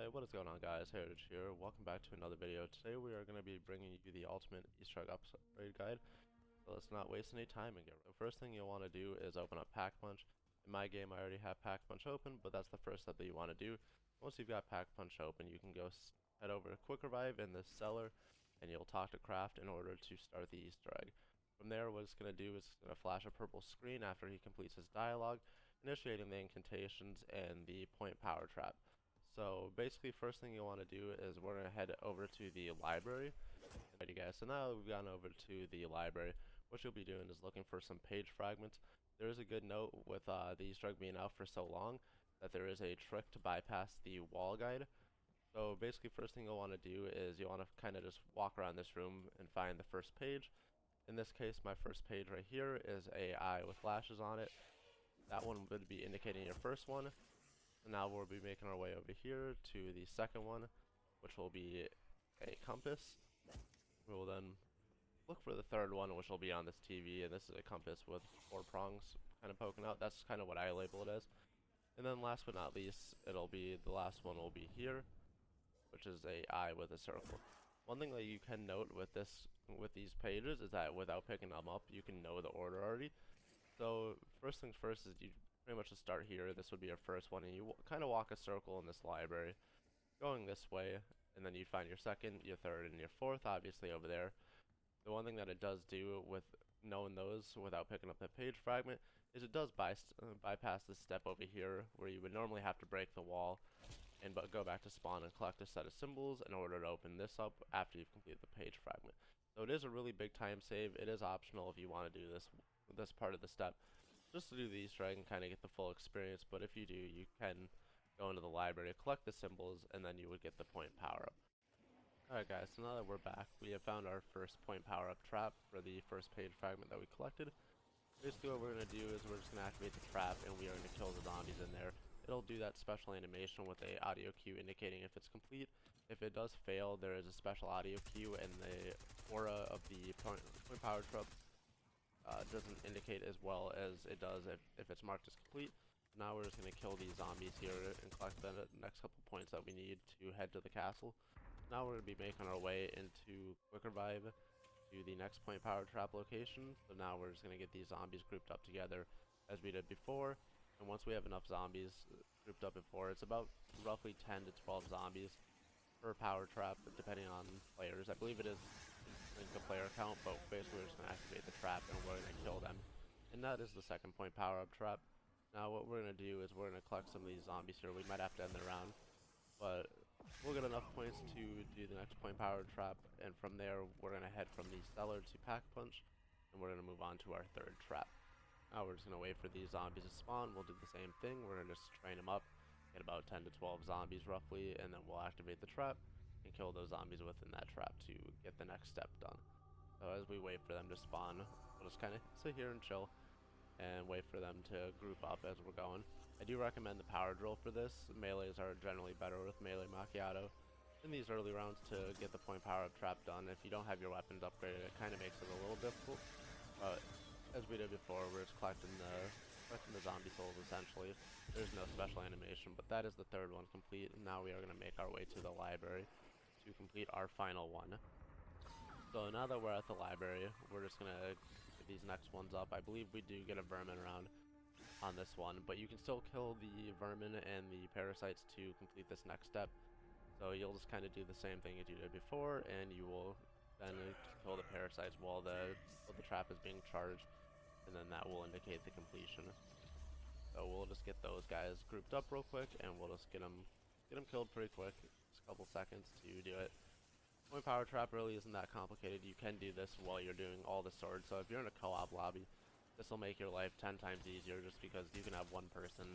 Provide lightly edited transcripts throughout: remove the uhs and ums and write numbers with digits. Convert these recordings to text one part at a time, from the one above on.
Hey, what is going on, guys? Heritage here. Welcome back to another video. Today we are going to be bringing you the ultimate Easter egg upgrade guide. So let's not waste any time and get. The first thing you'll want to do is open up Pack Punch. In my game, I already have Pack Punch open, but that's the first step that you want to do. Once you've got Pack Punch open, you can go head over to Quick Revive in the cellar, and you'll talk to Craft in order to start the Easter egg. From there, what it's going to do is it's going to flash a purple screen after he completes his dialogue, initiating the incantations and the point power trap. So basically, first thing you want to do is we're going to head over to the library. Alrighty guys, so now that we've gone over to the library, what you'll be doing is looking for some page fragments. There is a good note with the Easter egg being out for so long that there is a trick to bypass the wall guide. So basically, first thing you'll want to do is you want to kind of just walk around this room and find the first page. In this case, my first page right here is a eye with lashes on it. That one would be indicating your first one. So now we'll be making our way over here to the second one, which will be a compass. We will then look for the third one, which will be on this TV, and this is a compass with 4 prongs kind of poking out. That's kind of what I label it as. And then last but not least, it'll be the last one will be here, which is a eye with a circle. One thing that you can note with these pages is that without picking them up, you can know the order already. So first things first is you pretty much just start here. This would be your first one, and you kind of walk a circle in this library, going this way, and then you find your second, your third, and your fourth, obviously over there. The one thing that it does do with knowing those without picking up the page fragment is it does bypass this step over here where you would normally have to break the wall and go back to spawn and collect a set of symbols in order to open this up after you've completed the page fragment. So it is a really big time save. It is optional if you want to do this part of the step, just to do the Easter egg and kind of get the full experience. But if you do, you can go into the library, collect the symbols, and then you would get the point power up. Alright guys, so now that we're back, we have found our first point power up trap for the first page fragment that we collected. Basically what we're going to do is we're just going to activate the trap, and we are going to kill the zombies in there. It'll do that special animation with a audio cue indicating if it's complete. If it does fail, there is a special audio cue, and the aura of the point power trap doesn't indicate as well as it does if it's marked as complete. Now we're just going to kill these zombies here and collect the next couple points that we need to head to the castle. Now we're going to be making our way into Quick Revive to the next point power trap location. So now we're just going to get these zombies grouped up together as we did before. And once we have enough zombies grouped up before, it's about roughly 10 to 12 zombies per power trap, depending on players. I believe it is linked to player count, but basically we're just going to activate the trap and we're going to kill them. And that is the second point power up trap. Now what we're going to do is we're going to collect some of these zombies here. We might have to end the round, but we'll get enough points to do the next point power trap, and from there we're going to head from the cellar to Pack Punch, and we're going to move on to our third trap. Now we're just going to wait for these zombies to spawn. We'll do the same thing. We're going to just train them up, get about 10 to 12 zombies roughly, and then we'll activate the trap and kill those zombies within that trap to get the next step done. So as we wait for them to spawn, we'll just kind of sit here and chill and wait for them to group up as we're going. I do recommend the power drill for this. Melees are generally better with melee macchiato in these early rounds to get the point power up trap done. If you don't have your weapons upgraded, it kind of makes it a little difficult. But as we did before, we're just collecting the zombie souls essentially. There's no special animation, but that is the third one complete. And now we are going to make our way to the library to complete our final one. So now that we're at the library, we're just going to get these next ones up. I believe we do get a vermin round on this one, but you can still kill the vermin and the parasites to complete this next step. So you'll just kind of do the same thing as you did before, and you will then kill the parasites while the trap is being charged, and then that will indicate the completion. So we'll just get those guys grouped up real quick, and we'll just get them killed pretty quick. Just a couple seconds to do it. Point power trap really isn't that complicated. You can do this while you're doing all the swords. So if you're in a co-op lobby, this will make your life 10 times easier, just because you can have one person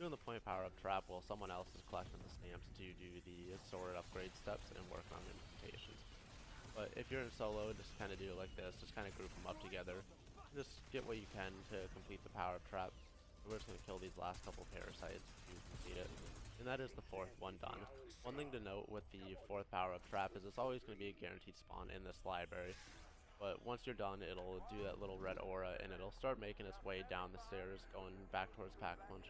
doing the point power up trap while someone else is collecting the stamps to do the sword upgrade steps and work on implementations. But if you're in solo, just kind of do it like this. Just kind of group them up together. Just get what you can to complete the power up trap. We're just going to kill these last couple parasites to complete it. And that is the fourth one done. One thing to note with the fourth power up trap is it's always going to be a guaranteed spawn in this library. But once you're done, it'll do that little red aura, and it'll start making its way down the stairs, going back towards Pack Punch.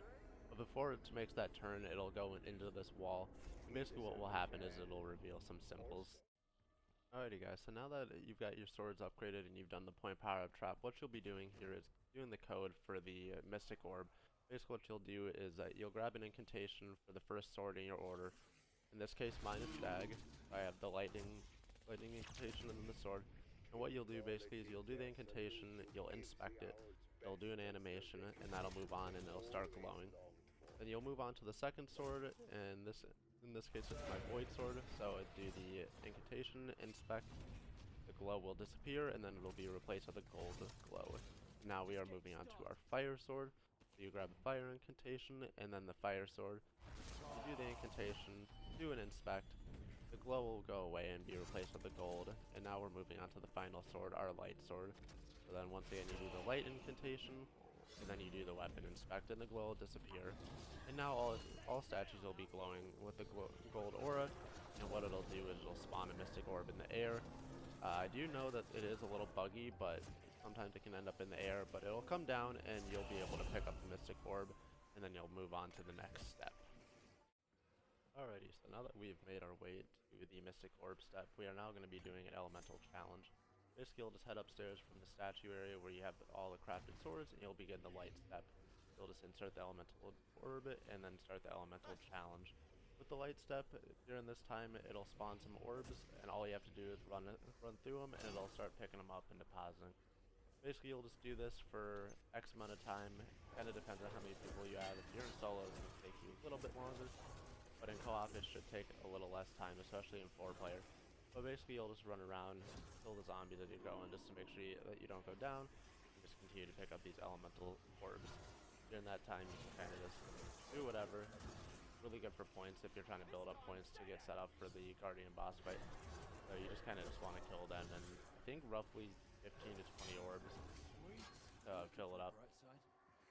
But before it makes that turn, it'll go into this wall. Basically what will happen is it'll reveal some simples. Alrighty guys, so now that you've got your swords upgraded and you've done the point power up trap, what you'll be doing here is doing the code for the Mystic Orb. Basically what you'll do is that you'll grab an incantation for the first sword in your order. In this case mine is Stag. I have the lightning incantation and then the sword. And what you'll do basically is you'll do the incantation, you'll inspect it, it'll do an animation, and that'll move on and it'll start glowing. Then you'll move on to the second sword, and in this case it's my void sword, so it do the incantation, inspect, the glow will disappear, and then it'll be replaced with a gold glow. Now we are moving on to our fire sword. So you grab the fire incantation, and then the fire sword. You do the incantation, do an inspect, the glow will go away and be replaced with the gold, and now we're moving on to the final sword, our light sword. So then once again you do the light incantation, and then you do the weapon inspect and the glow will disappear. And now all statues will be glowing with the gold aura, and what it'll do is it'll spawn a mystic orb in the air. I do know that it is a little buggy, but sometimes it can end up in the air, but it'll come down and you'll be able to pick up the mystic orb, and then you'll move on to the next step. Alrighty, so now that we've made our way to the Mystic Orb step, we are now going to be doing an Elemental Challenge. Basically, you'll just head upstairs from the statue area where you have all the crafted swords, and you'll begin the light step. You'll just insert the Elemental Orb, and then start the Elemental Challenge. With the light step, during this time, it'll spawn some orbs, and all you have to do is run through them, and it'll start picking them up and depositing. Basically, you'll just do this for X amount of time. Kind of depends on how many people you have. If you're in solo, it's going to take you a little bit longer. But in co-op it should take a little less time, especially in 4-player. But basically you'll just run around, kill the zombies as you're going, just to make sure that you don't go down, and just continue to pick up these elemental orbs. During that time you can kind of just do whatever. Really good for points if you're trying to build up points to get set up for the Guardian boss fight. So you just kind of just want to kill them, and I think roughly 15 to 20 orbs to fill it up.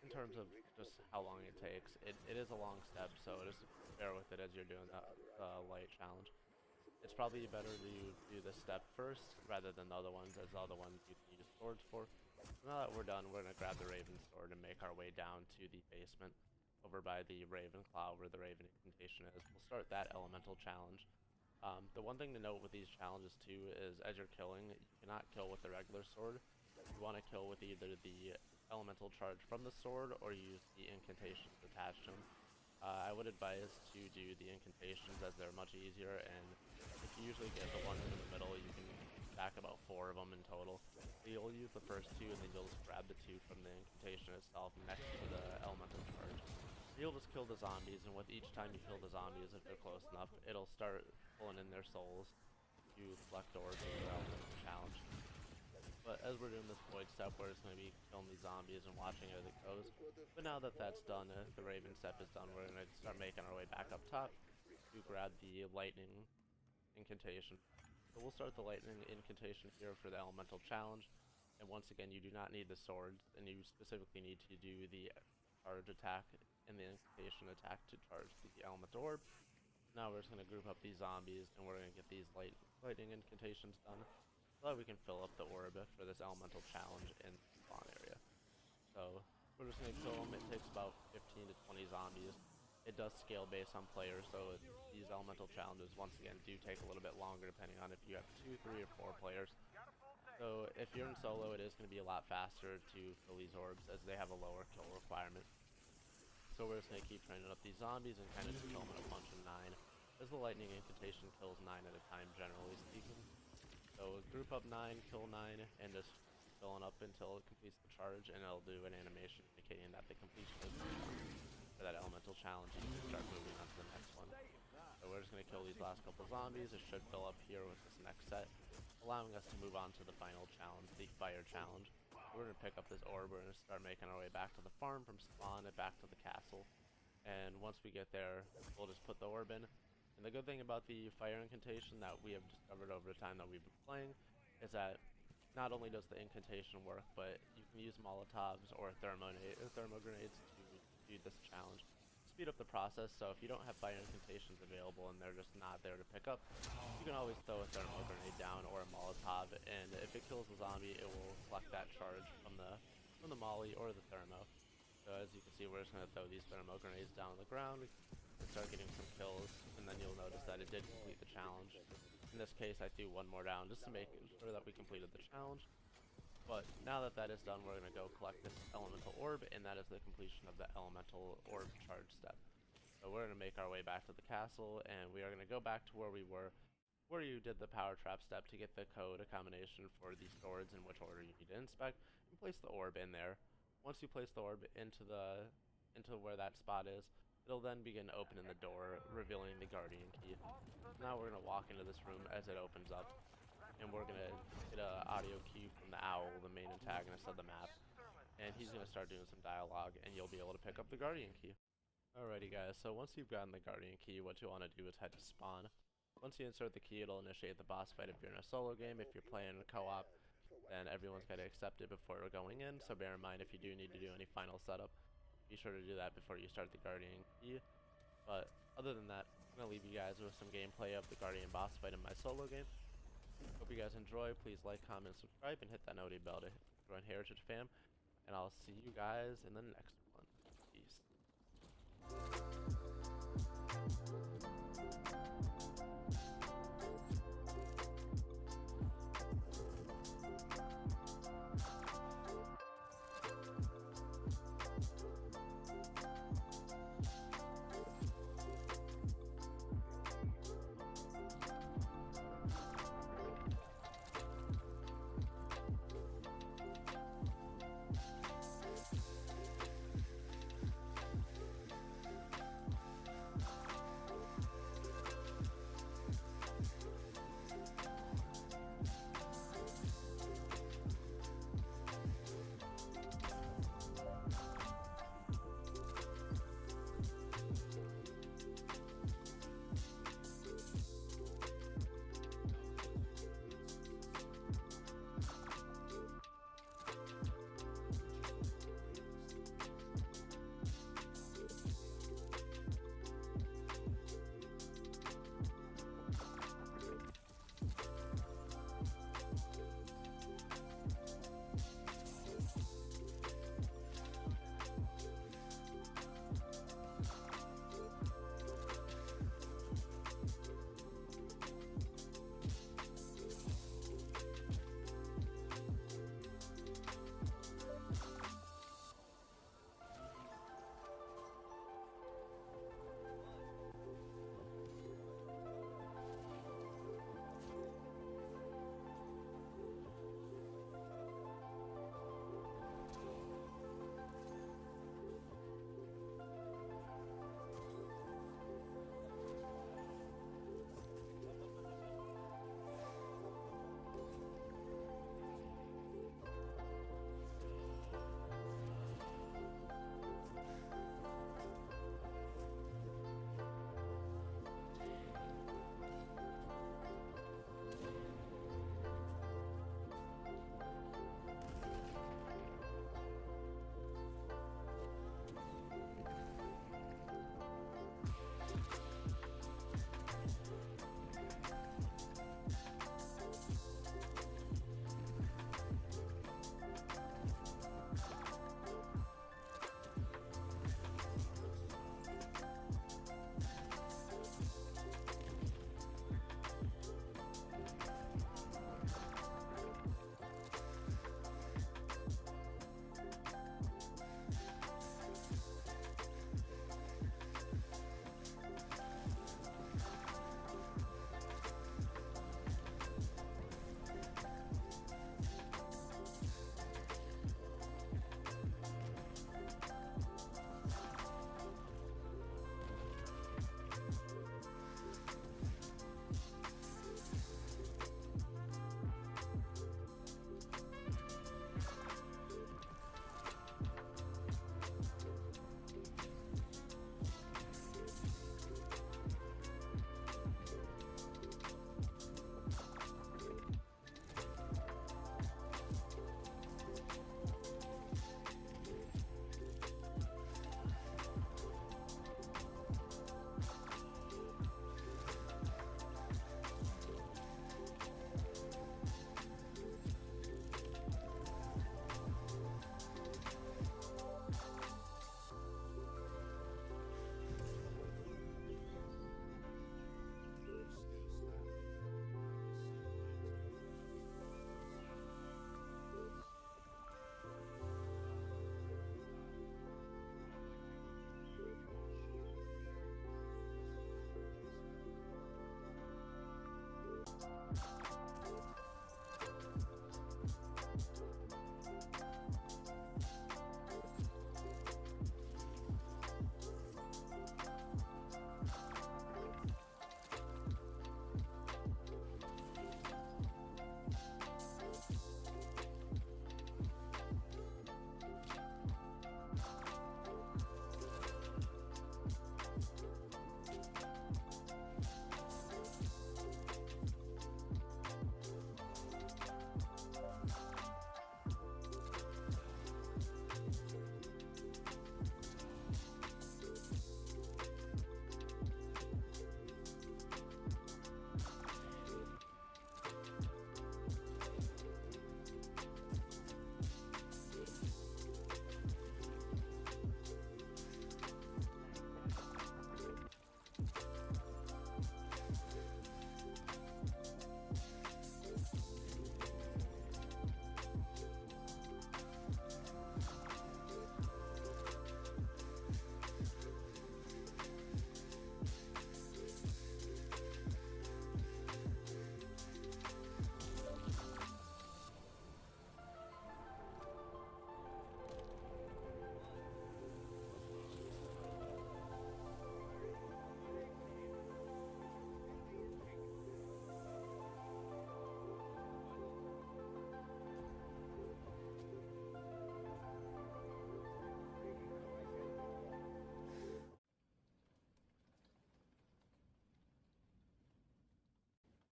In terms of just how long it takes, it is a long step, so just bear with it as you're doing the light challenge. It's probably better to do this step first rather than the other ones, as the other ones you can use swords for. So now that we're done, we're going to grab the Raven sword and make our way down to the basement over by the Raven Claw where the Raven incantation is. We'll start that elemental challenge. The one thing to note with these challenges too is as you're killing, you cannot kill with the regular sword. You want to kill with either the elemental charge from the sword or use the incantations attached to them. I would advise to do the incantations as they're much easier, and if you usually get the ones in the middle, you can stack about 4 of them in total. So you'll use the first 2 and then you'll just grab the 2 from the incantation itself next to the elemental charge. You'll just kill the zombies, and with each time you kill the zombies, if they're close enough, it'll start pulling in their souls to collect orbs in the elemental challenge. But as we're doing this void step, we're just going to be killing these zombies and watching as it goes. But now that that's done, the Raven step is done, we're going to start making our way back up top to grab the lightning incantation. So we'll start the lightning incantation here for the elemental challenge. And once again, you do not need the swords, and you specifically need to do the charge attack and the incantation attack to charge the elemental orb. Now we're just going to group up these zombies, and we're going to get these lightning incantations done, so that we can fill up the orb for this elemental challenge in the spawn area. So we're just going to kill them. It takes about 15 to 20 zombies. It does scale based on players, so these elemental challenges once again do take a little bit longer depending on if you have 2, 3, or 4 players. So if you're in solo, it is going to be a lot faster to fill these orbs as they have a lower kill requirement. So we're just going to keep training up these zombies and kind of just kill them in a bunch of 9, as the lightning incantation kills 9 at a time generally speaking. So group up 9, kill 9, and just filling up until it completes the charge, and it'll do an animation indicating that the completion is done for that elemental challenge, and you can start moving on to the next one. So we're just going to kill these last couple zombies. It should fill up here with this next set, allowing us to move on to the final challenge, the fire challenge. We're going to pick up this orb, we're going to start making our way back to the farm from spawn and back to the castle. And once we get there, we'll just put the orb in. And the good thing about the fire incantation that we have discovered over the time that we've been playing is that not only does the incantation work, but you can use Molotovs or thermo grenades to do this challenge. Speed up the process, so if you don't have fire incantations available and they're just not there to pick up, you can always throw a thermo grenade down or a Molotov, and if it kills the zombie, it will collect that charge from the molly or the thermo. So as you can see, we're just going to throw these thermo grenades down on the ground and start getting some kills, and then you'll notice did complete the challenge. In this case, I threw one more down just to make sure that we completed the challenge. But now that that is done, we're going to go collect this elemental orb, and that is the completion of the elemental orb charge step. So we're going to make our way back to the castle, and we are going to go back to where we were, where you did the power trap step to get the code, a combination for the swords in which order you need to inspect, and place the orb in there. Once you place the orb into where that spot is, it'll then begin opening the door, revealing the guardian key. Now we're going to walk into this room as it opens up, and we're going to get an audio cue from the owl, the main antagonist of the map, and he's going to start doing some dialogue, and you'll be able to pick up the guardian key. Alrighty guys, so once you've gotten the guardian key, what you want to do is head to spawn. Once you insert the key, it'll initiate the boss fight if you're in a solo game. If you're playing a co-op, then everyone's got to accept it before going in, so bear in mind if you do need to do any final setup, be sure to do that before you start the guardian key. But other than that, I'm going to leave you guys with some gameplay of the guardian boss fight in my solo game. Hope you guys enjoy. Please like, comment, subscribe, and hit that noty bell to join Heritage Fam. And I'll see you guys in the next one. Peace.